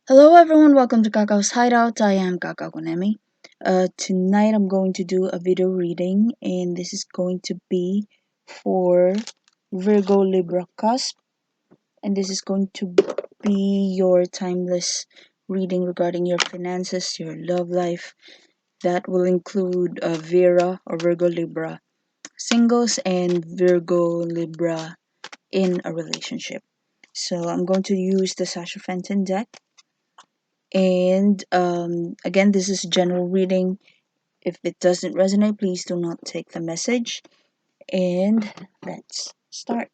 Hello everyone, welcome to KAKAU'S Hideout. I am KAKAU. Tonight I'm going to do a video reading, and this is going to be for Virgo, Libra, Cusp, and this is going to be your timeless reading regarding your finances, your love life. That will include Virra or Virgo, Libra singles and Virgo, Libra in a relationship. So I'm going to use the Sasha Fenton deck. And again, this is general reading. If it doesn't resonate, please do not take the message. And let's start.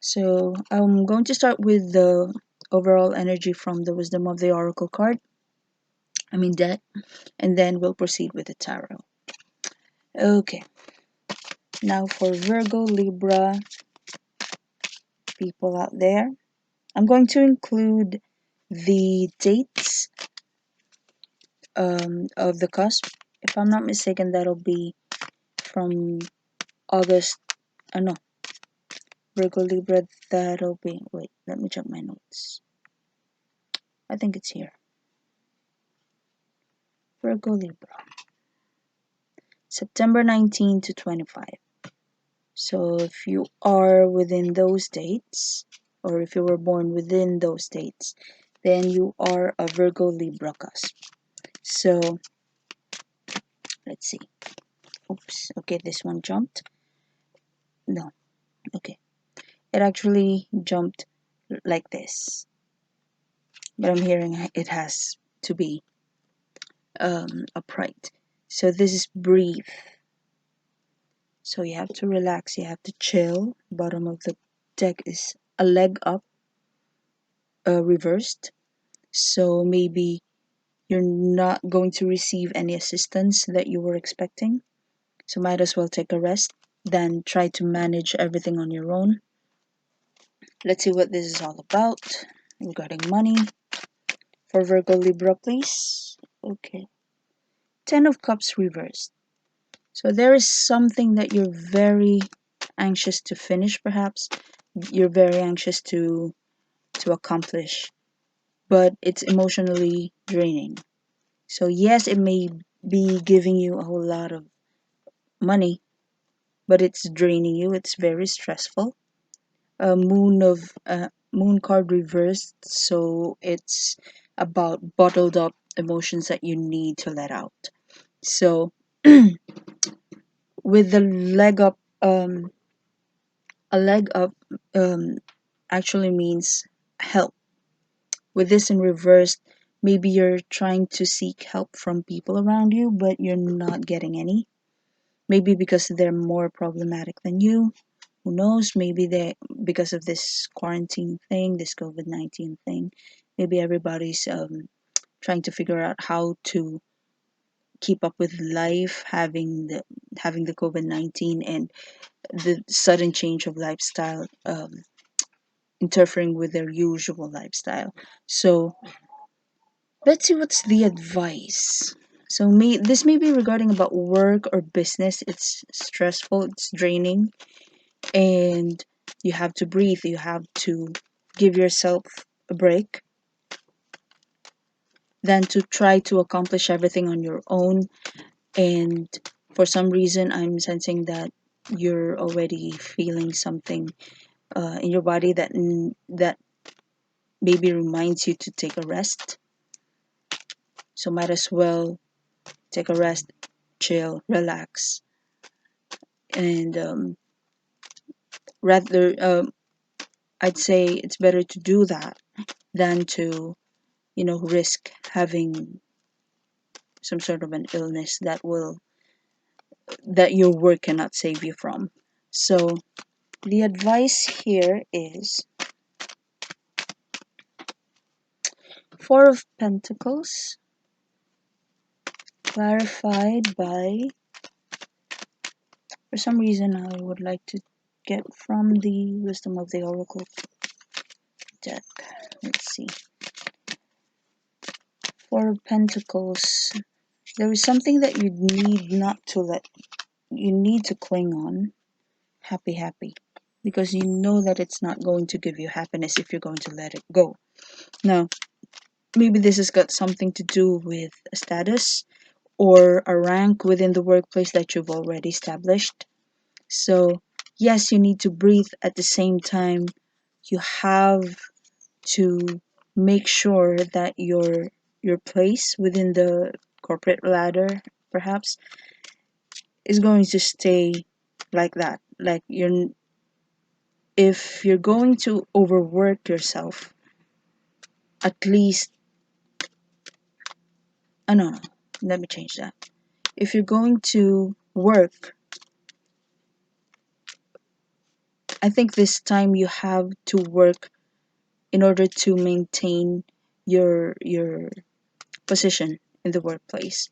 So I'm going to start with the overall energy from the Wisdom of the Oracle card. Deck. And then we'll proceed with the tarot. Okay. Now for Virgo, Libra people out there, I'm going to include the dates of the cusp. If I'm not mistaken, that'll be from August. No, Virgo Libra. That'll be. Wait, let me check my notes. I think it's here. Virgo Libra. September 19 to 25. So if you are within those dates, or if you were born within those dates, then you are a Virgo Libra cusp. So let's see. Oops. Okay, this one jumped. No. Okay. It actually jumped like this. But I'm hearing it has to be upright. So this is breathe. So you have to relax, you have to chill. Bottom of the deck is a leg up, reversed. So maybe you're not going to receive any assistance that you were expecting. So might as well take a rest than try to manage everything on your own. Let's see what this is all about regarding money. For Virgo Libra, please. Okay. 10 of Cups reversed. So there is something that you're very anxious to finish, perhaps. You're very anxious to accomplish, but it's emotionally draining. So yes, it may be giving you a whole lot of money, but it's draining you. It's very stressful. Moon card reversed, so it's about bottled up emotions that you need to let out. So with the leg up, a leg up actually means help. With this in reverse, maybe you're trying to seek help from people around you, but you're not getting any. Maybe because they're more problematic than you. Who knows? Maybe because of this quarantine thing, this COVID-19 thing, maybe everybody's trying to figure out how to keep up with life, having the COVID-19 and the sudden change of lifestyle, interfering with their usual lifestyle. So let's see what's the advice. So this may be regarding about work or business. It's stressful, it's draining, and you have to breathe. You have to give yourself a break than to try to accomplish everything on your own. And for some reason, I'm sensing that you're already feeling something in your body that maybe reminds you to take a rest. So might as well take a rest, chill, relax, and rather I'd say it's better to do that than to risk having some sort of an illness that your work cannot save you from. So the advice here is Four of Pentacles clarified by, for some reason I would like to get from the Wisdom of the Oracle deck. Let's see. Four of Pentacles. There is something that you need to cling on. Happy. Because you know that it's not going to give you happiness if you're going to let it go. Now, maybe this has got something to do with a status or a rank within the workplace that you've already established. So, yes, you need to breathe. At the same time, you have to make sure that your place within the corporate ladder, perhaps, is going to stay like that. Like if you're going to overwork yourself, at least, no, let me change that. If you're going to work, I think this time you have to work in order to maintain your position in the workplace.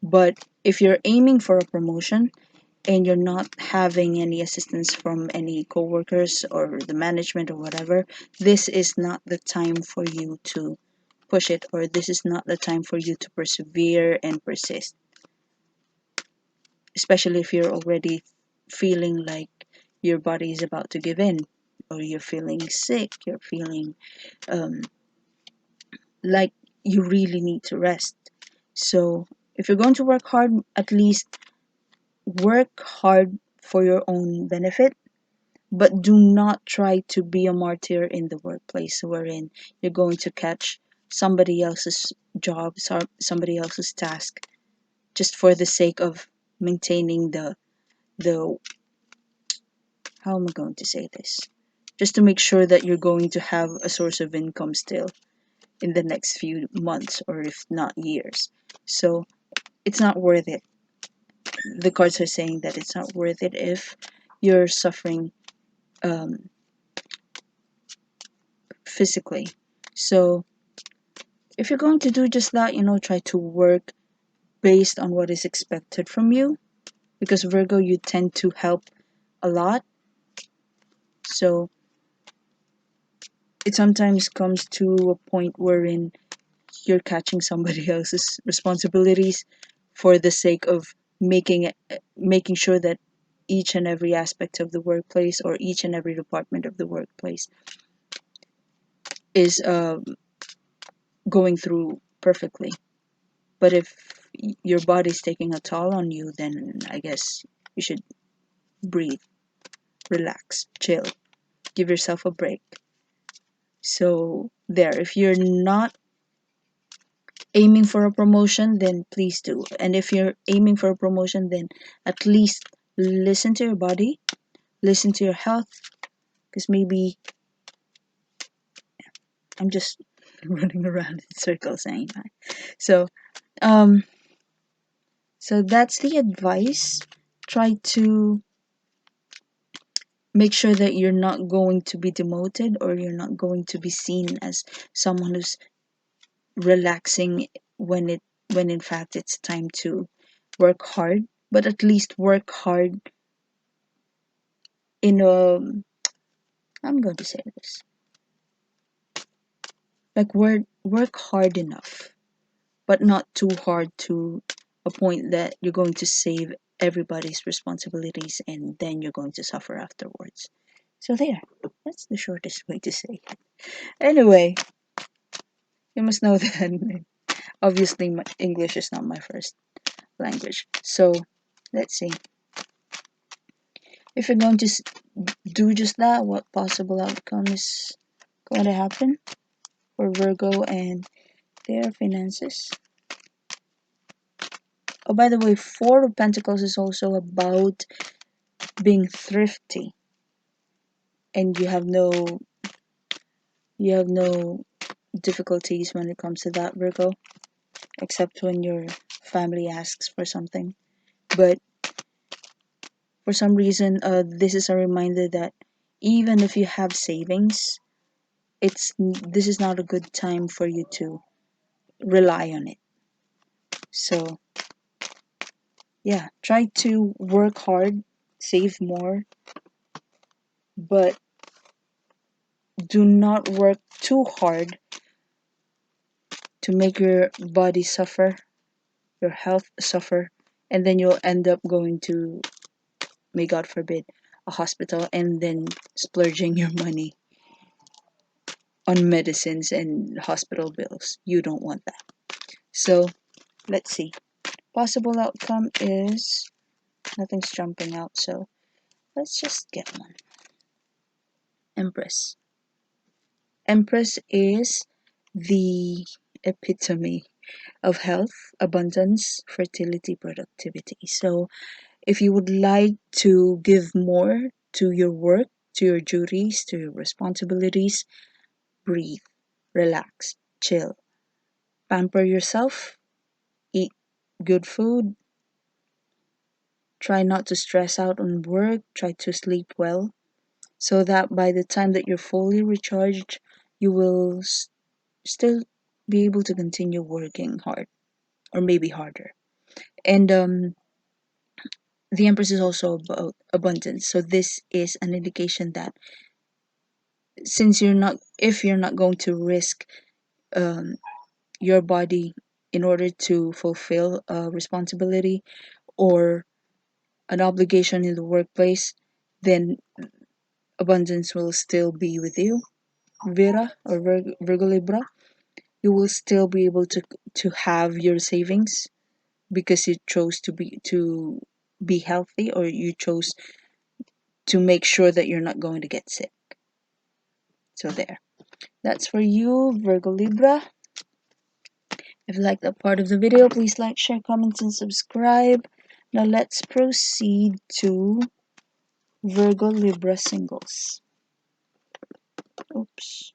But if you're aiming for a promotion and you're not having any assistance from any coworkers or the management or whatever, this is not the time for you to push it, or this is not the time for you to persevere and persist, especially if you're already feeling like your body is about to give in, or you're feeling sick, you're feeling um, like you really need to rest. So if you're going to work hard, at least work hard for your own benefit, but do not try to be a martyr in the workplace wherein you're going to catch somebody else's job, somebody else's task, just for the sake of maintaining the how am I going to say this? Just to make sure that you're going to have a source of income still in the next few months or if not years. So it's not worth it. The cards are saying that it's not worth it if you're suffering um, physically. So if you're going to do just that, try to work based on what is expected from you. Because Virgo, you tend to help a lot. So it sometimes comes to a point wherein you're catching somebody else's responsibilities for the sake of making sure that each and every aspect of the workplace or each and every department of the workplace is going through perfectly. But if your body's taking a toll on you, then I guess you should breathe, relax, chill, give yourself a break. So there, if you're not aiming for a promotion, then please do. And if you're aiming for a promotion, then at least listen to your body, listen to your health, because maybe I'm just running around in circles anyway. So, um, so that's the advice. Try to make sure that you're not going to be demoted or you're not going to be seen as someone who's relaxing when in fact it's time to work hard, but at least work hard in a I'm going to say this, like work hard enough but not too hard to a point that you're going to save everybody's responsibilities and then you're going to suffer afterwards. So there, that's the shortest way to say it. Anyway, you must know that obviously English is not my first language. So let's see. If you're going to do just that, what possible outcome is going to happen for Virgo and their finances? Oh, by the way, Four of Pentacles is also about being thrifty, and you have no difficulties when it comes to that, Virgo, except when your family asks for something. But for some reason, this is a reminder that even if you have savings, this is not a good time for you to rely on it. So yeah, try to work hard, save more, but do not work too hard to make your body suffer, your health suffer, and then you'll end up going to, may God forbid, a hospital and then splurging your money on medicines and hospital bills. You don't want that. So let's see. Possible outcome is nothing's jumping out, so let's just get one. Empress. Empress is the epitome of health, abundance, fertility, productivity. So if you would like to give more to your work, to your duties, to your responsibilities, breathe, relax, chill, pamper yourself, eat good food, try not to stress out on work, try to sleep well, so that by the time that you're fully recharged, you will still be able to continue working hard, or maybe harder. And the Empress is also about abundance. So this is an indication that if you're not going to risk um, your body in order to fulfill a responsibility or an obligation in the workplace, then abundance will still be with you. Virra or Virgo Libra, you will still be able to have your savings because you chose to be healthy, or you chose to make sure that you're not going to get sick. So there. That's for you, Virgo Libra. If you like that part of the video, please like, share, comment, and subscribe. Now let's proceed to Virgo Libra singles. Oops.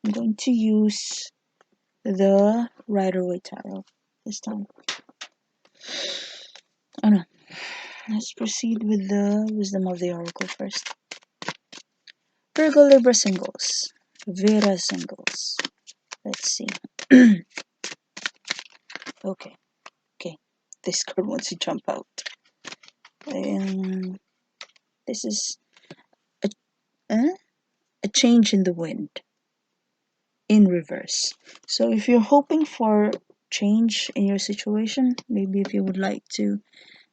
I'm going to use the Rider-Waite Tarot this time. Oh no. Let's proceed with the Wisdom of the Oracle first. Virgo Libra singles. Virra singles. Let's see. Okay. This card wants to jump out. This is a change in the wind in reverse. So if you're hoping for change in your situation, maybe if you would like to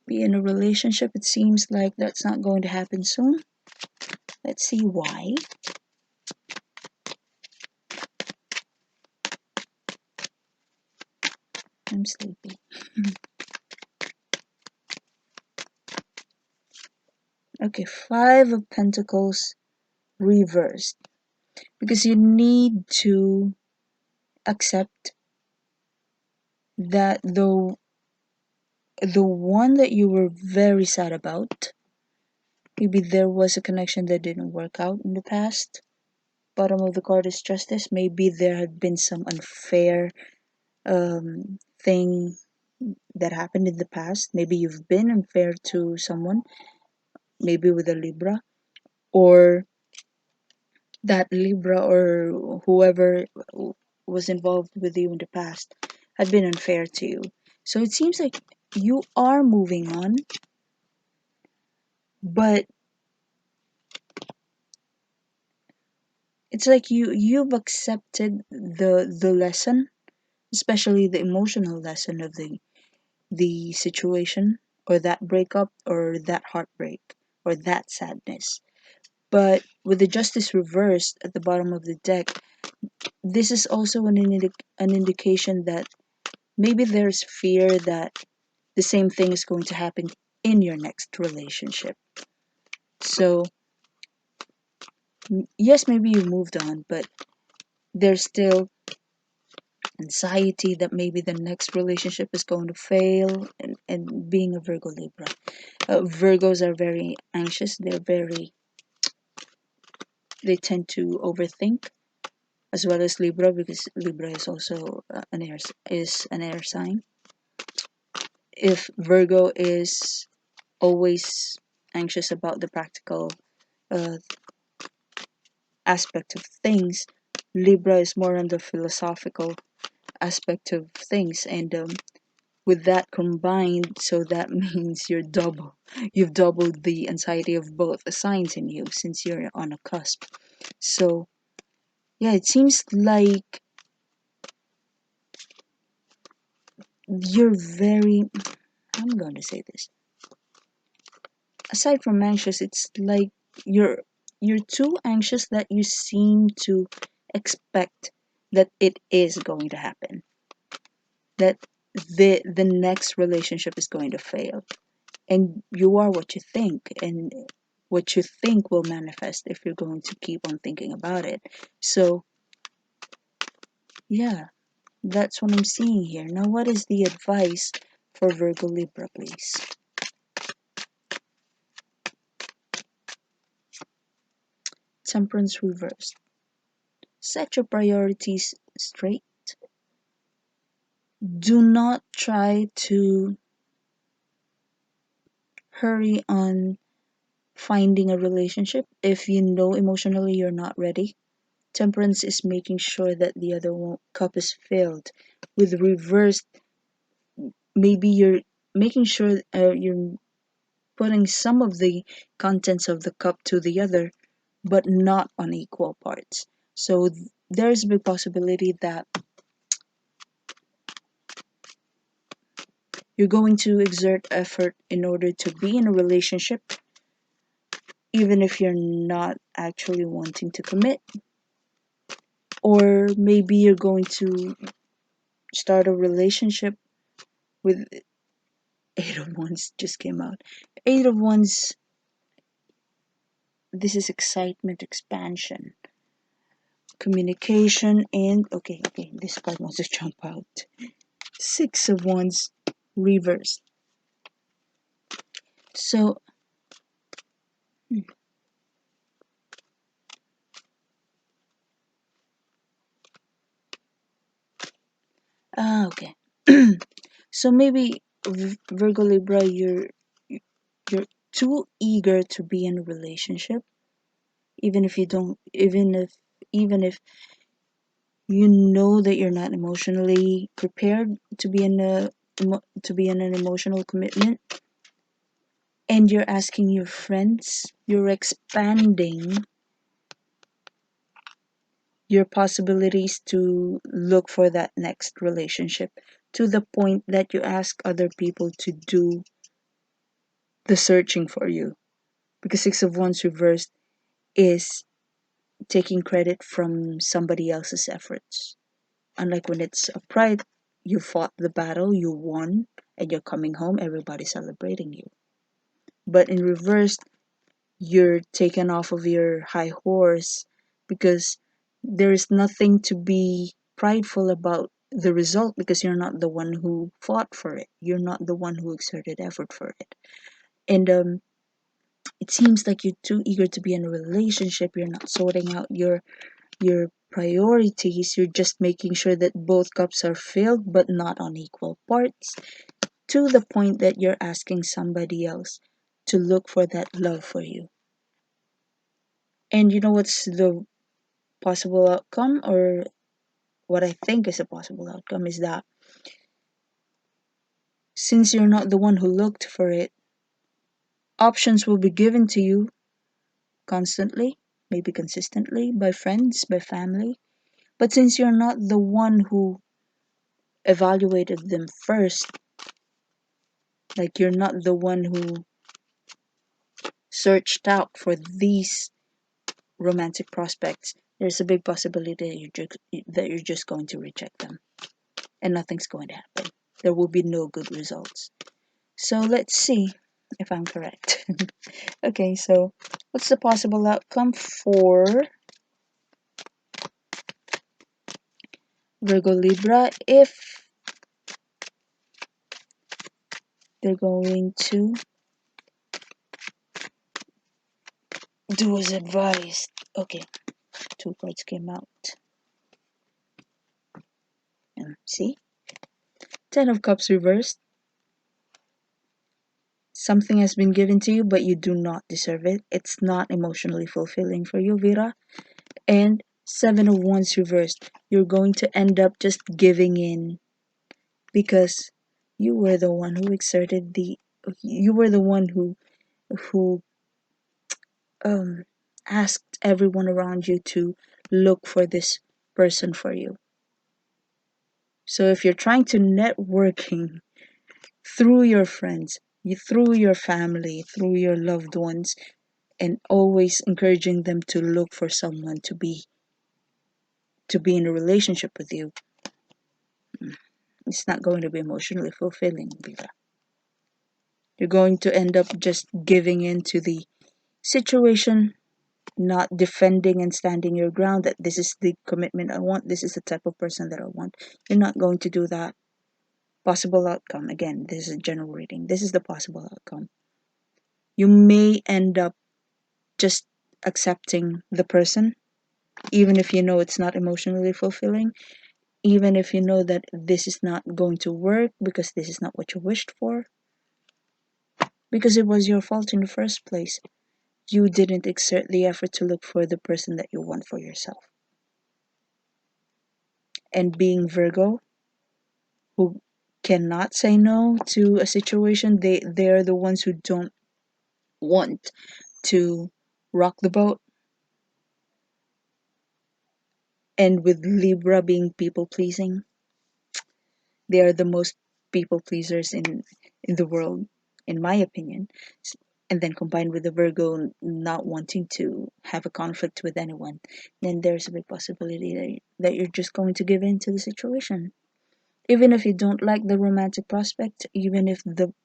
be in a relationship, it seems like that's not going to happen soon. Let's see why. I'm sleepy. Okay, 5 of Pentacles reversed. Because you need to accept that the one that you were very sad about, maybe there was a connection that didn't work out in the past. Bottom of the card is Justice. Maybe there had been some unfair thing that happened in the past. Maybe you've been unfair to someone, maybe with a Libra, or that Libra or whoever was involved with you in the past had been unfair to you. So it seems like you are moving on, but it's like you've accepted the lesson, especially the emotional lesson of the situation, or that breakup, or that heartbreak, or that sadness. But with the Justice reversed at the bottom of the deck, this is also an indication that maybe there's fear that the same thing is going to happen in your next relationship. So yes, maybe you moved on, but there's still anxiety that maybe the next relationship is going to fail. And being a Virgo Libra, Virgos are very anxious. They tend to overthink, as well as Libra, because Libra is also an air sign. If Virgo is always anxious about the practical uh, aspect of things, Libra is more on the philosophical aspect of things, and with that combined, so that means you've doubled the anxiety of both signs in you, since you're on a cusp. So yeah, it seems like you're very, I'm going to say this, aside from anxious, it's like you're you're too anxious that you seem to expect that it is going to happen, that the next relationship is going to fail, and you are what you think, and what you think will manifest if you're going to keep on thinking about it. So yeah, that's what I'm seeing here. Now, what is the advice for Virgo Libra, please? Temperance reversed. Set your priorities straight. Do not try to hurry on finding a relationship if you know emotionally you're not ready. Temperance is making sure that the other cup is filled. With reversed, maybe you're making sure you're putting some of the contents of the cup to the other, but not on equal parts. So there's a big possibility that you're going to exert effort in order to be in a relationship, even if you're not actually wanting to commit. Or maybe you're going to start a relationship with Eight of Wands just came out. Eight of Wands, this is excitement, expansion, communication, and okay, this card wants to jump out. Six of Wands reversed. So, okay. So maybe Virgo Libra, you're too eager to be in a relationship, even if you don't, even if you know that you're not emotionally prepared to be in an emotional commitment, and you're asking your friends, you're expanding your possibilities to look for that next relationship, to the point that you ask other people to do the searching for you, because Six of Wands reversed is taking credit from somebody else's efforts. Unlike when it's a pride, you fought the battle, you won, and you're coming home, everybody's celebrating you. But in reverse, you're taken off of your high horse because there is nothing to be prideful about the result, because you're not the one who fought for it. You're not the one who exerted effort for it. And it seems like you're too eager to be in a relationship. You're not sorting out your priorities. You're just making sure that both cups are filled, but not on equal parts, to the point that you're asking somebody else to look for that love for you. And you know what's the possible outcome, or what I think is a possible outcome, is that since you're not the one who looked for it, options will be given to you constantly, maybe consistently, by friends, by family. But since you're not the one who evaluated them first, like you're not the one who searched out for these romantic prospects, there's a big possibility that you're just going to reject them, and nothing's going to happen. There will be no good results. So let's see if I'm correct. Okay, so what's the possible outcome for Virgo Libra if they're going to do as advised? Okay, two cards came out. See? Ten of Cups reversed. Something has been given to you, but you do not deserve it. It's not emotionally fulfilling for you, Virra. And Seven of Wands reversed. You're going to end up just giving in because you were the one who exerted the. You were the one who asked everyone around you to look for this person for you. So if you're trying to networking through your friends, through your family, through your loved ones, and always encouraging them to look for someone to be in a relationship with you, it's not going to be emotionally fulfilling, Libra. You're going to end up just giving in to the situation, not defending and standing your ground that this is the commitment I want, this is the type of person that I want. You're not going to do that. Possible outcome. Again, this is a general reading. This is the possible outcome. You may end up just accepting the person, even if you know it's not emotionally fulfilling, even if you know that this is not going to work because this is not what you wished for, because it was your fault in the first place. You didn't exert the effort to look for the person that you want for yourself. And being Virgo, who cannot say no to a situation, they're the ones who don't want to rock the boat. And with Libra being people pleasing, they are the most people pleasers in the world, in my opinion. And then combined with the Virgo not wanting to have a conflict with anyone, then there's a big possibility that you're just going to give in to the situation. Even if you don't like the romantic prospect, even if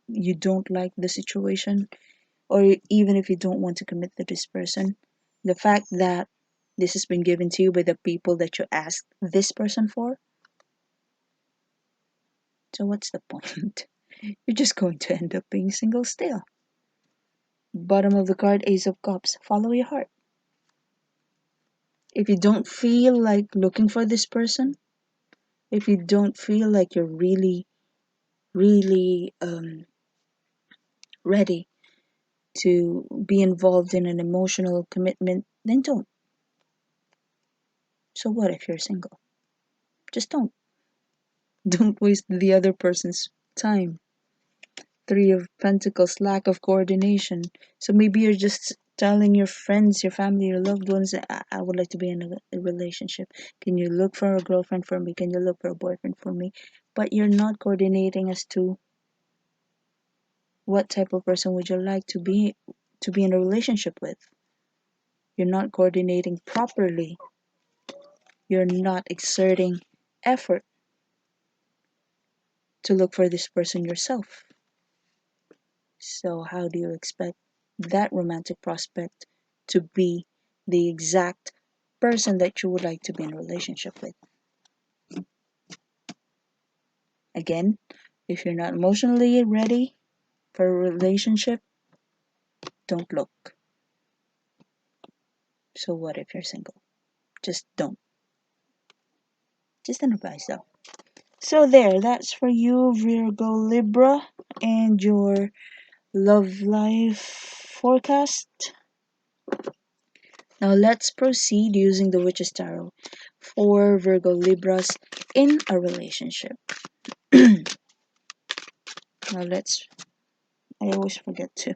you don't like the situation, or even if you don't want to commit to this person, the fact that this has been given to you by the people that you asked this person for, so what's the point? You're just going to end up being single still. Bottom of the card, Ace of Cups. Follow your heart. If you don't feel like looking for this person, if you don't feel like you're really, really ready to be involved in an emotional commitment, then don't. So what if you're single? Just don't. Don't waste the other person's time. Three of Pentacles, lack of coordination. So maybe you're just telling your friends, your family, your loved ones, I would like to be in a relationship. Can you look for a girlfriend for me? Can you look for a boyfriend for me? But you're not coordinating as to what type of person would you like to be in a relationship with. You're not coordinating properly. You're not exerting effort to look for this person yourself. So how do you expect that romantic prospect to be the exact person that you would like to be in a relationship with? Again, if you're not emotionally ready for a relationship, don't look. So what if you're single? Just don't. Just an advice though. So there, that's for you, Virgo Libra, and your love life forecast. Now let's proceed using the Witch's Tarot for Virgo Libras in a relationship. Now I always forget to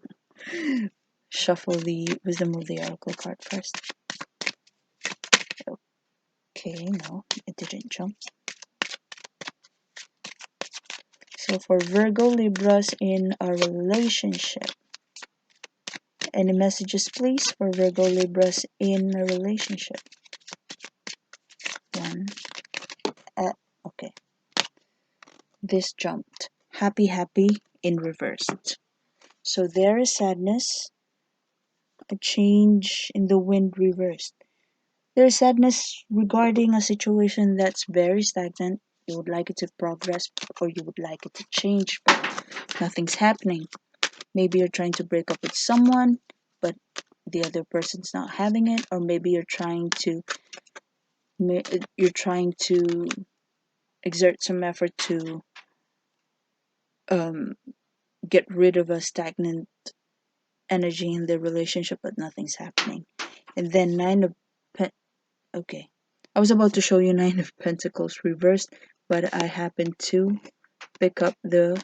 shuffle the Wisdom of the Oracle card first. Okay, no, it didn't jump. So for Virgo Libras in a relationship, any messages please for Virgo Libras in a relationship? One. Okay. This jumped. Happy, happy in reversed. So there is sadness, a change in the wind reversed. There is sadness regarding a situation that's very stagnant. You would like it to progress or you would like it to change, but nothing's happening. Maybe you're trying to break up with someone, but the other person's not having it, or maybe you're trying to exert some effort to get rid of a stagnant energy in the relationship, but nothing's happening. And then okay, I was about to show you Nine of Pentacles reversed, but I happened to pick up the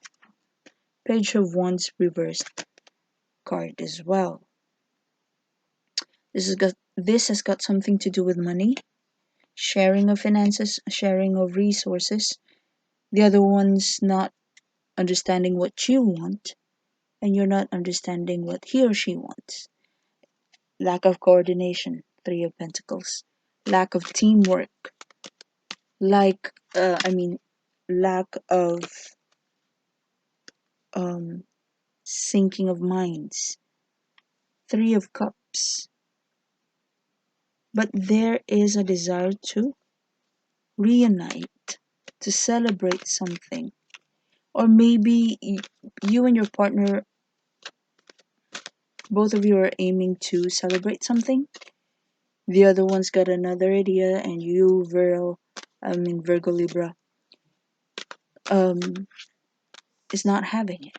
Page of Wands reversed card as well. This has got something to do with money, sharing of finances, sharing of resources. The other one's not understanding what you want, and you're not understanding what he or she wants. lack of coordination, Three of Pentacles, lack of teamwork, lack of syncing of minds, Three of Cups. But there is a desire to reunite, to celebrate something. Or maybe you and your partner, both of you are aiming to celebrate something. The other one's got another idea, and you, Virgo Libra, is not having it.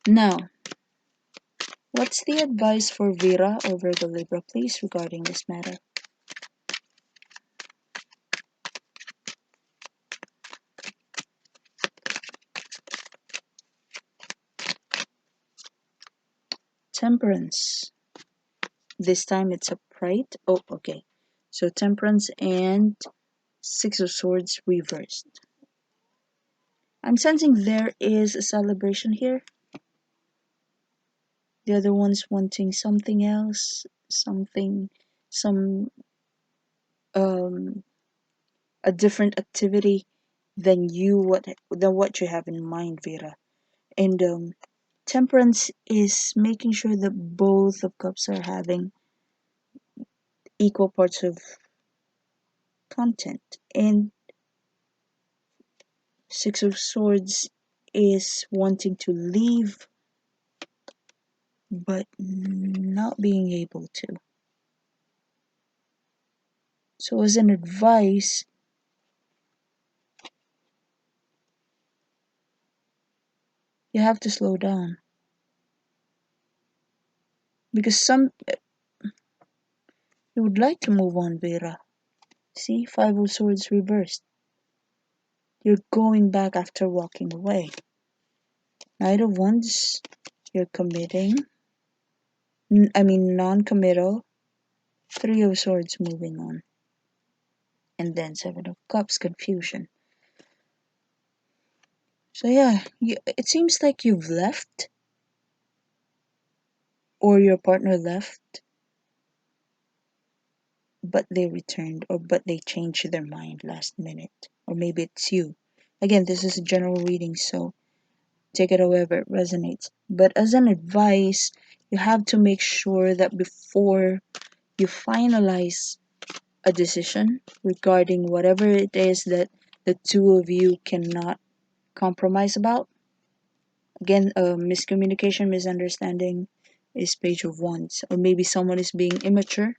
Now, what's the advice for Virra or Virgo Libra, please, regarding this matter? Temperance. This time it's upright. Oh, okay. So Temperance and Six of Swords reversed. I'm sensing there is a celebration here. The other one's wanting something else, some a different activity than what you have in mind, Virra. And Temperance is making sure that both of Cups are having equal parts of content, and Six of Swords is wanting to leave but not being able to. So as an advice, you have to slow down, because you would like to move on, Virra. See, Five of Swords reversed. You're going back after walking away. Knight of Wands, you're committing. Non-committal. Three of Swords, moving on. And then Seven of Cups, confusion. So yeah, it seems like you've left, or your partner left, but they returned, but they changed their mind last minute. Or maybe it's you. Again, this is a general reading, so take it however it resonates. But as an advice, you have to make sure that before you finalize a decision regarding whatever it is that the two of you cannot compromise about. Again, miscommunication, misunderstanding is Page of Wands. Or maybe someone is being immature,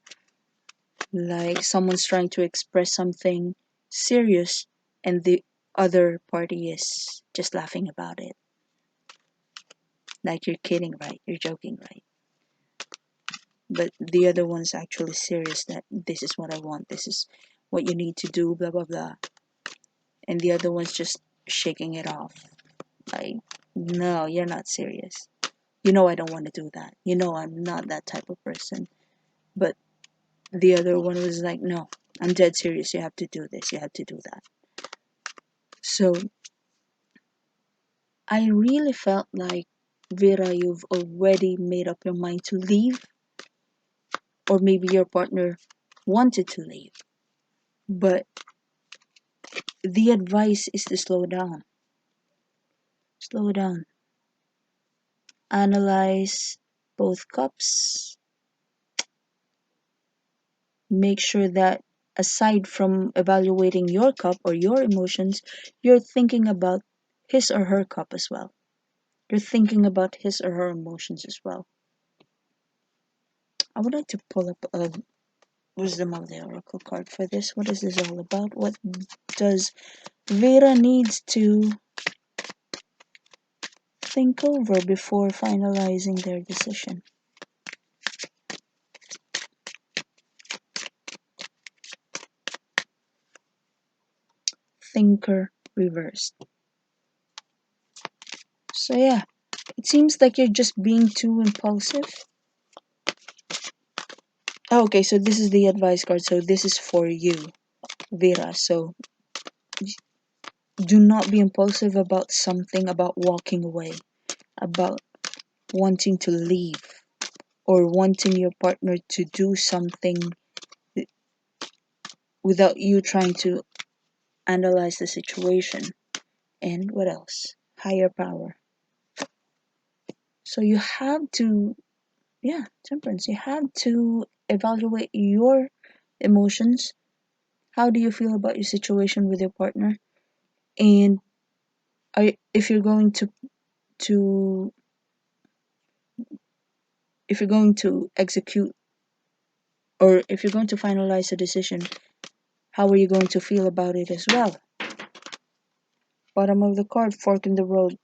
like someone's trying to express something serious and the other party is just laughing about it. Like, you're kidding, right? You're joking, right? But the other one's actually serious, that this is what I want, this is what you need to do, blah blah blah. And the other one's just shaking it off. Like, no, you're not serious. You know I don't want to do that. You know I'm not that type of person. But the other one was like, no, I'm dead serious. You have to do this. You have to do that. So I really felt like, Virra, you've already made up your mind to leave. Or maybe your partner wanted to leave. But the advice is to slow down. Slow down. Analyze both cups. Make sure that aside from evaluating your cup or your emotions, you're thinking about his or her cup as well. You're thinking about his or her emotions as well. I would like to pull up a Wisdom of the Oracle card for this. What is this all about? What does Virra needs to think over before finalizing their decision? Thinker reversed. So yeah, it seems like you're just being too impulsive. Oh, okay, so this is the advice card. So this is for you, Virra. So do not be impulsive about something, about walking away, about wanting to leave, or wanting your partner to do something without you trying to analyze the situation. And what else? Higher power. So you have to, temperance. You have to evaluate your emotions. How do you feel about your situation with your partner? And if you're going to if you're going to execute, or if you're going to finalize a decision, how are you going to feel about it as well? Bottom of the card, fork in the road.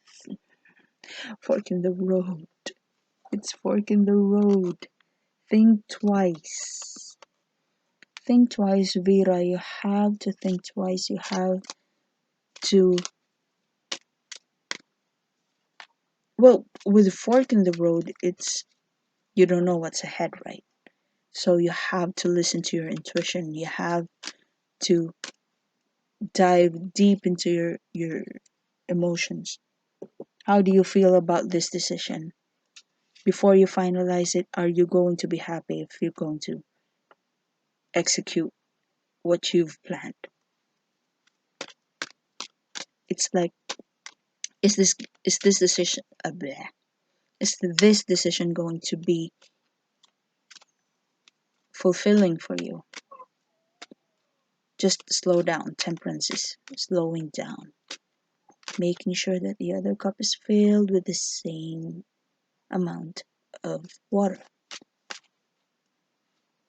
Fork in the road. It's fork in the road. Think twice. Think twice, Virra. You have to think twice. You have to. Well, with fork in the road, it's you don't know what's ahead, right? So you have to listen to your intuition. You have to dive deep into your emotions. How do you feel about this decision? Before you finalize it, are you going to be happy if you're going to execute what you've planned? It's like, is this decision is this decision going to be fulfilling for you? Just slow down. Temperance is slowing down, making sure that the other cup is filled with the same amount of water.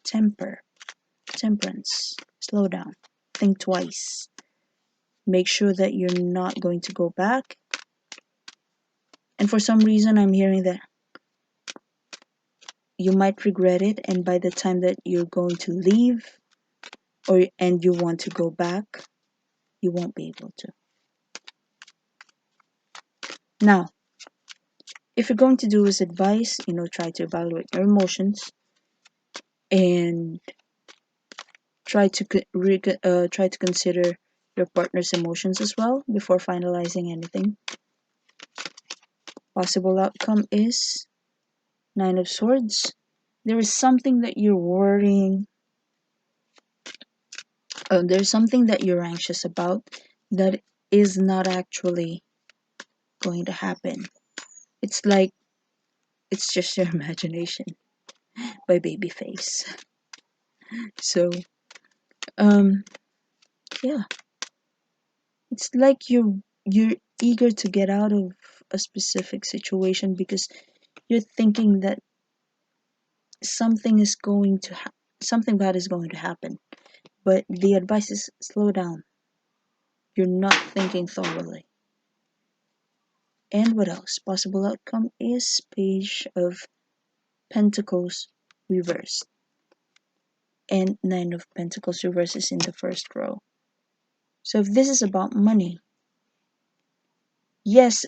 Temperance, slow down, think twice, make sure that you're not going to go back. And for some reason, I'm hearing that you might regret it, and by the time that you're going to leave and you want to go back, you won't be able to. Now, if you're going to do his advice, try to evaluate your emotions and try to consider your partner's emotions as well before finalizing anything. Possible outcome is Nine of Swords. There is something that you're worrying. There's something that you're anxious about that is not actually going to happen. It's like it's just your imagination by Babyface. So, yeah, it's like you're eager to get out of a specific situation because you're thinking that something bad is going to happen. But the advice is slow down. You're not thinking thoroughly. And what else? Possible outcome is Page of Pentacles reversed. And Nine of Pentacles reversed is in the first row. So if this is about money, yes,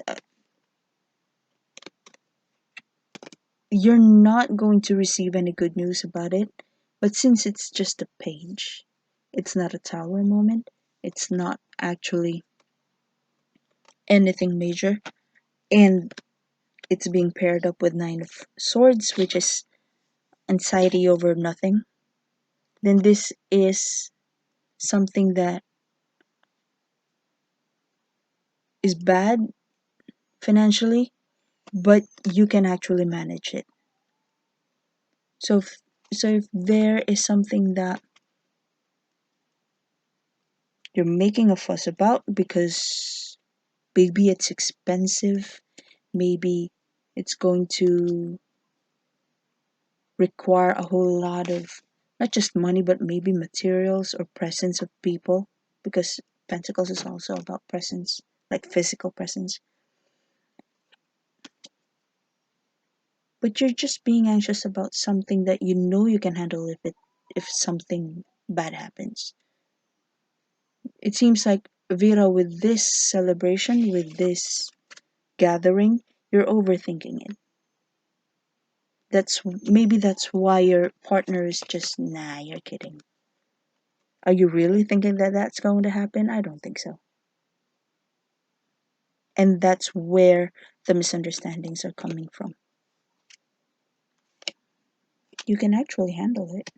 you're not going to receive any good news about it. But since it's just a page, it's not a tower moment. It's not actually anything major. And it's being paired up with Nine of Swords, which is anxiety over nothing. Then this is something that is bad financially, but you can actually manage it. So if there is something that you're making a fuss about because maybe it's expensive, maybe it's going to require a whole lot of not just money but maybe materials or presence of people, because Pentacles is also about presence, like physical presence. But you're just being anxious about something that you know you can handle if something bad happens. It seems like, Virra, with this celebration, with this gathering, you're overthinking it. That's why your partner is just, nah, you're kidding. Are you really thinking that that's going to happen? I don't think so. And that's where the misunderstandings are coming from. You can actually handle it.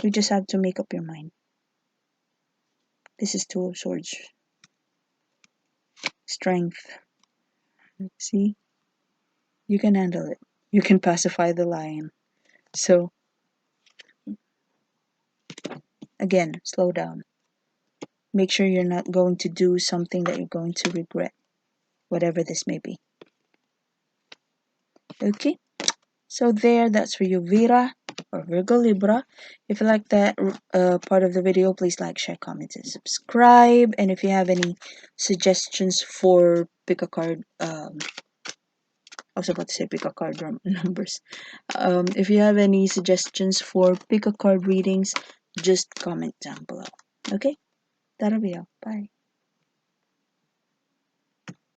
You just have to make up your mind. This is Two of Swords. Strength. See? You can handle it. You can pacify the lion. So, again, slow down. Make sure you're not going to do something that you're going to regret, whatever this may be. Okay? So that's for you, Virra or Virgo Libra. If you like that part of the video, please like, share, comment, and subscribe. And if you have any suggestions for pick a card, I was about to say pick a card numbers. If you have any suggestions for pick a card readings, just comment down below. Okay? That'll be all. Bye.